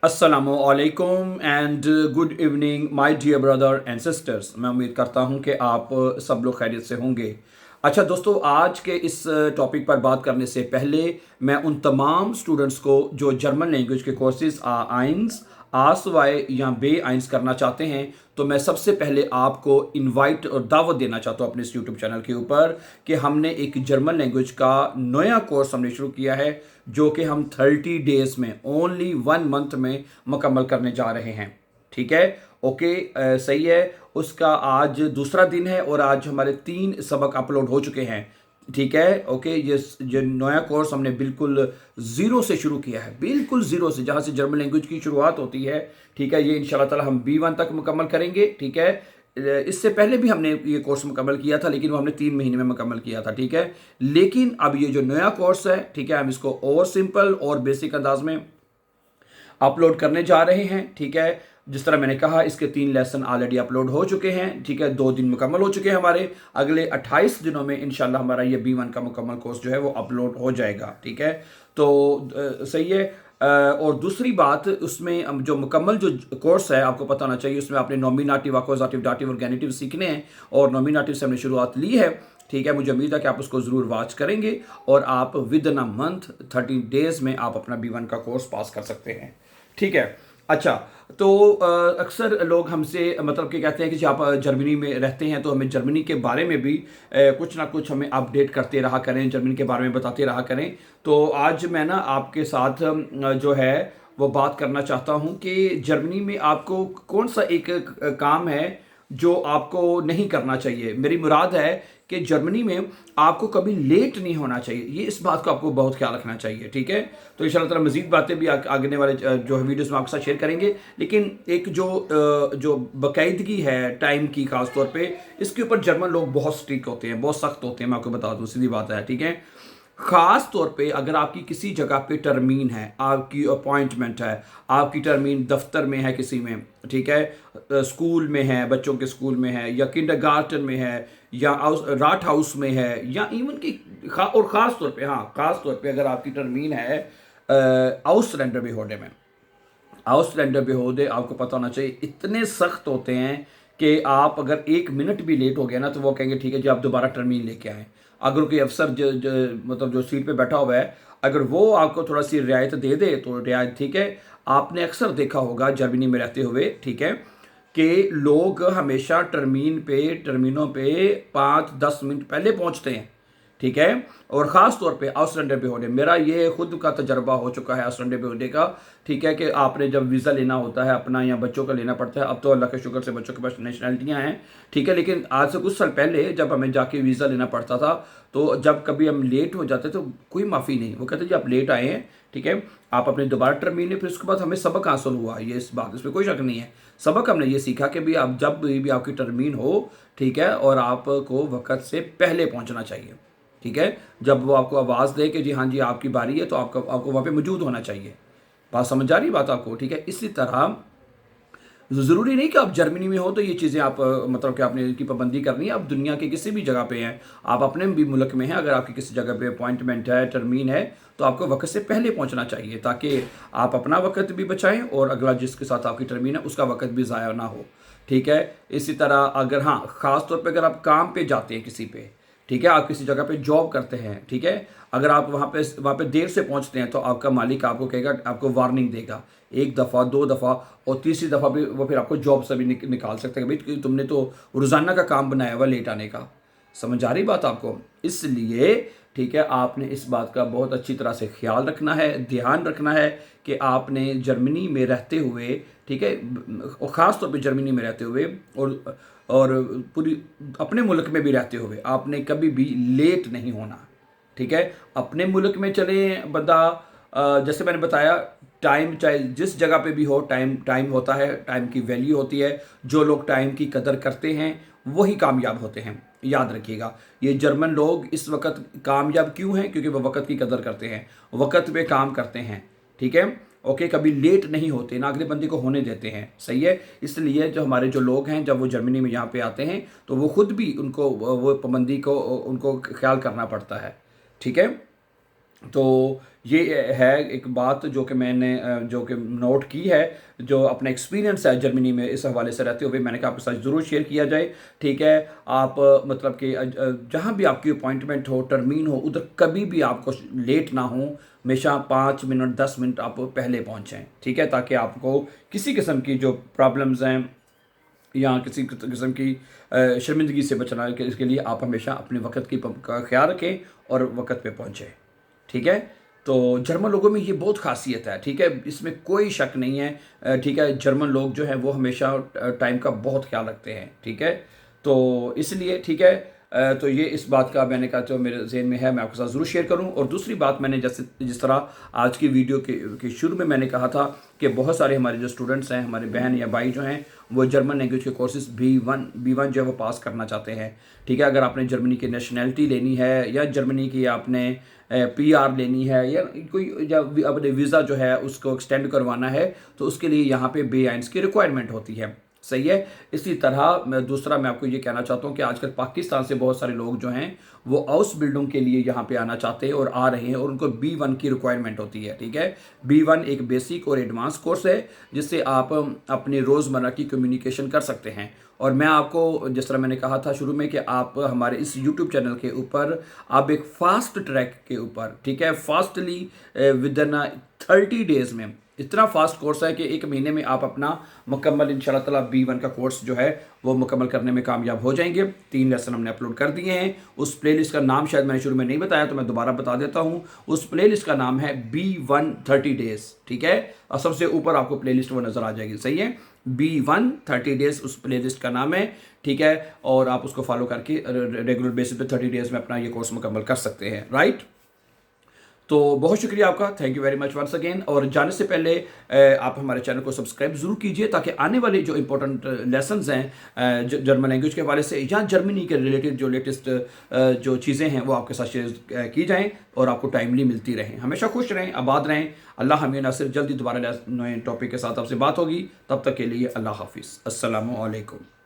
अस्सलामुअलैकुम and good evening my dear brother and sisters. मैं उम्मीद करता हूं कि आप सब लोग खैरियत से होंगे। अच्छा दोस्तों, आज के इस टॉपिक पर बात करने से पहले मैं उन तमाम स्टूडेंट्स को जो जर्मन लैंग्वेज के कोर्सेज आइंस आसवाए या बे आइंस करना चाहते हैं, तो मैं सबसे पहले आपको इनवाइट और दावत देना चाहता हूँ अपने इस यूट्यूब चैनल के ऊपर कि हमने एक जर्मन लैंग्वेज का नया कोर्स हमने शुरू किया है, जो कि हम 30 डेज में ओनली 1 मंथ में मुकम्मल करने जा रहे हैं। ठीक है, ओके, सही है। उसका आज दूसरा दिन है और आज हमारे 3 सबक अपलोड हो चुके हैं। ठीक है, ओके, ये नया कोर्स हमने बिल्कुल ज़ीरो से शुरू किया है, बिल्कुल ज़ीरो से, जहाँ से जर्मन लैंग्वेज की शुरुआत होती है। ठीक है, ये इंशाल्लाह ताला हम B1 तक मुकम्मल करेंगे। ठीक है, इससे पहले भी हमने ये कोर्स मुकम्मल किया था, लेकिन वो हमने 3 महीने में मुकम्मल किया था। ठीक है, लेकिन अब ये जो नया कोर्स है, ठीक है, हम इसको और सिंपल और बेसिक अंदाज में अपलोड करने जा रहे हैं। ठीक है, जिस तरह मैंने कहा, इसके 3 लेसन ऑलरेडी अपलोड हो चुके हैं। ठीक है, 2 दिन मुकम्मल हो चुके हैं हमारे। अगले 28 दिनों में इंशाल्लाह हमारा ये B1 का मुकम्मल कोर्स जो है वो अपलोड हो जाएगा। ठीक है, तो सही है। और दूसरी बात, उसमें जो मुकम्मल जो कोर्स है, आपको पता होना चाहिए, उसमें आपने नॉमिनेटिव, अक्वज़ाटिव, दाटिव और गैनिटिव सीखने हैं और नॉमिनेटिव से हमने शुरुआत ली है। ठीक है, मुझे उम्मीद है कि आप उसको ज़रूर वॉच करेंगे और आप with in a month 30 days में आप अपना B1 का कोर्स पास कर सकते हैं। ठीक है, अच्छा, तो अक्सर लोग हमसे मतलब कि कहते हैं कि आप जर्मनी में रहते हैं तो हमें जर्मनी के बारे में भी कुछ ना कुछ हमें अपडेट करते रहा करें, जर्मनी के बारे में बताते रहा करें। तो आज मैं ना आपके साथ जो है वो बात करना चाहता हूं कि जर्मनी में आपको कौन सा एक काम है जो आपको नहीं करना चाहिए। मेरी मुराद है कि जर्मनी में आपको कभी लेट नहीं होना चाहिए, ये इस बात को आपको बहुत ख्याल रखना चाहिए। ठीक है, तो इंशाल्लाह ताला मजीद बातें भी आगने वाले जो है वीडियोस में आपके साथ शेयर करेंगे, लेकिन एक जो बाकायदगी है टाइम की, खास तौर पे इसके ऊपर जर्मन लोग बहुत स्ट्रिक्ट होते हैं, बहुत सख्त होते हैं। मैं आपको बता दूं, सीधी बात है। ठीक है, ख़ास तौर पे अगर आपकी किसी जगह पे टर्मीन है, आपकी अपॉइंटमेंट है, आपकी टर्मीन दफ्तर में है, किसी में, ठीक है, स्कूल में है, बच्चों के स्कूल में है, या किंडरगार्टन में है, या राट हाउस में है, या इवन की और ख़ास तौर पे, हाँ, ख़ास तौर पे अगर आपकी टर्मीन है आउसलैंडर बेहोडे में। आउसलैंडर बेहोदे, आपको पता होना चाहिए, इतने सख्त होते हैं कि आप अगर 1 मिनट भी लेट हो गया ना, तो वो कहेंगे ठीक है जी, आप दोबारा टर्मीन लेके आएँ। अगर कोई अफसर मतलब जो सीट पे बैठा हुआ है, अगर वो आपको थोड़ा सी रियायत दे दे तो रियायत ठीक है। आपने अक्सर देखा होगा जर्मनी में रहते हुए, ठीक है, कि लोग हमेशा टर्मिनों पे 5-10 मिनट पहले पहुंचते हैं। ठीक है, और ख़ास तौर पे आउसलैंडर बेहोडे, मेरा ये खुद का तजर्बा हो चुका है आउसलैंडर बेहोडे का। ठीक है, कि आपने जब वीज़ा लेना होता है अपना या बच्चों का लेना पड़ता है, अब तो अल्लाह के शुक्र से बच्चों के पास नेशनलिटियाँ हैं। ठीक है, लेकिन आज से कुछ साल पहले जब हमें जाके वीज़ा लेना पड़ता था, तो जब कभी हम लेट हो जाते तो कोई माफ़ी नहीं, वो कहते जी आप लेट आए हैं, ठीक है, आप अपने दोबारा टर्मीन लें। फिर उसके बाद हमें सबक हासिल हुआ, ये इस बात, इसमें कोई शक नहीं है। सबक हमने ये सीखा कि भाई आप जब भी आपकी टर्मीन हो, ठीक है, और आपको वक़्त से पहले पहुंचना चाहिए। ठीक है, जब वो आपको आवाज़ दे कि जी हाँ जी आपकी बारी है, तो आपको वहाँ पे मौजूद होना चाहिए। बात समझ आ रही बात आपको? ठीक है, इसी तरह ज़रूरी नहीं कि आप जर्मनी में हो तो ये चीज़ें आप मतलब कि आपने इनकी पाबंदी करनी है। आप दुनिया के किसी भी जगह पे हैं, आप अपने भी मुल्क में हैं, अगर आपकी किसी जगह पे अपॉइंटमेंट है, टर्मीन है, तो आपको वक्त से पहले पहुंचना चाहिए, ताकि आप अपना वक्त भी बचाएं और अगला जिसके साथ आपकी टर्मीन है उसका वक्त भी ज़ाया ना हो। ठीक है, इसी तरह अगर, हाँ, ख़ास तौर पर अगर आप काम पर जाते हैं किसी पे, ठीक है, आप किसी जगह पे जॉब करते हैं, ठीक है, अगर आप वहाँ पे देर से पहुँचते हैं, तो आपका मालिक आपको कहेगा, आपको वार्निंग देगा 1 दफ़ा 2 दफ़ा, और तीसरी दफ़ा भी वो फिर आपको जॉब से भी निकाल सकते हैं। भाई तुमने तो रोज़ाना का काम बनाया हुआ लेट आने का। समझ आ रही बात आपको? इसलिए ठीक है, आपने इस बात का बहुत अच्छी तरह से ख्याल रखना है, ध्यान रखना है कि आपने जर्मनी में रहते हुए, ठीक है, और ख़ास तौर पे जर्मनी में रहते हुए और पूरी अपने मुल्क में भी रहते हुए आपने कभी भी लेट नहीं होना। ठीक है, अपने मुल्क में चले बंदा, जैसे मैंने बताया, टाइम चाहे जिस जगह पे भी हो, टाइम टाइम होता है, टाइम की वैल्यू होती है। जो लोग टाइम की कदर करते हैं वही कामयाब होते हैं, याद रखिएगा। ये जर्मन लोग इस वक्त कामयाब क्यों हैं? क्योंकि वो वक्त की कदर करते हैं, वक्त पे काम करते हैं। ठीक है, ओके, कभी लेट नहीं होते, ना अगले बंदे को होने देते हैं। सही है, इसलिए जो हमारे जो लोग हैं, जब वो जर्मनी में यहाँ पे आते हैं, तो वो खुद भी उनको वो पाबंदी को उनको ख्याल करना पड़ता है। ठीक है, तो ये है एक बात जो कि मैंने जो कि नोट की है, जो अपना एक्सपीरियंस है जर्मनी में इस हवाले से रहते हुए मैंने कहा आपके साथ ज़रूर शेयर किया जाए। ठीक है, आप मतलब कि जहाँ भी आपकी अपॉइंटमेंट हो, टर्मीन हो, उधर कभी भी आपको लेट ना हो। हमेशा 5 मिनट 10 मिनट आप पहले पहुँचें, ठीक है, ताकि आपको किसी किस्म की जो प्रॉब्लम्स हैं या किसी किस्म की शर्मिंदगी से बचना के इसके लिए आप हमेशा अपने वक़्त का ख्याल रखें और वक़्त पे पहुँचें। ठीक है, तो जर्मन लोगों में ये बहुत खासियत है। ठीक है, इसमें कोई शक नहीं है। ठीक है, जर्मन लोग जो हैं वो हमेशा टाइम का बहुत ख्याल रखते हैं। ठीक है, तो इसलिए ठीक है, तो ये इस बात का मैंने कहा जो मेरे ज़हन में है मैं आपके साथ ज़रूर शेयर करूं। और दूसरी बात, मैंने जैसे जिस तरह आज की वीडियो के शुरू में मैंने कहा था कि बहुत सारे हमारे जो स्टूडेंट्स हैं, हमारे बहन या भाई जो हैं, वो जर्मन लैंग्वेज के कोर्सेज B1 जो है वो पास करना चाहते हैं। ठीक है, अगर आपने जर्मनी की नेशनैलिटी लेनी है या जर्मनी की आपने PR लेनी है या कोई या अपने वीज़ा जो है उसको एक्सटेंड करवाना है, तो उसके लिए यहाँ पे B1 की रिक्वायरमेंट होती है। सही है। इसी तरह मैं आपको ये कहना चाहता हूँ कि आजकल पाकिस्तान से बहुत सारे लोग जो हैं वो हाउस बिल्डिंग के लिए यहाँ पे आना चाहते हैं और आ रहे हैं, और उनको B1 की रिक्वायरमेंट होती है। ठीक है, B1 एक बेसिक और एडवांस कोर्स है जिससे आप अपनी रोज़मर्रा की कम्युनिकेशन कर सकते हैं। और मैं आपको जिस तरह मैंने कहा था शुरू में कि आप हमारे इस YouTube चैनल के ऊपर आप एक फास्ट ट्रैक के ऊपर, ठीक है, फास्टली विद इन 30 डेज़ में, इतना फास्ट कोर्स है कि 1 महीने में आप अपना मुकम्मल इंशाल्लाह ताला B1 का कोर्स जो है वो मुकम्मल करने में कामयाब हो जाएंगे। 3 लेसन हमने अपलोड कर दिए हैं। उस प्लेलिस्ट का नाम शायद मैंने शुरू में नहीं बताया, तो मैं दोबारा बता देता हूँ। उस प्लेलिस्ट का नाम है B1 30 डेज़। ठीक है, और सबसे ऊपर आपको प्लेलिस्ट वो नज़र आ जाएगी। सही है, B1 30 डेज़ उस प्लेलिस्ट का नाम है। ठीक है, और आप उसको फॉलो करके रेगुलर बेसिस पे 30 डेज़ में अपना ये कोर्स मुकम्मल कर सकते हैं। राइट, तो बहुत शुक्रिया आपका, thank you very much once again. और जाने से पहले आप हमारे चैनल को सब्सक्राइब ज़रूर कीजिए ताकि आने वाले जो इंपॉर्टेंट लेसन्स हैं जर्मन लैंग्वेज के हवाले से या जर्मनी के रिलेटेड जो लेटेस्ट जो चीज़ें हैं वो आपके साथ शेयर की जाएँ और आपको टाइमली मिलती रहें। हमेशा खुश रहें, आबाद रहें। अल्लाह हमें नासिर, जल्दी दोबारा नए टॉपिक के साथ आपसे बात होगी। तब तक के लिए अल्लाह हाफिज़, अस्सलामु अलैकुम।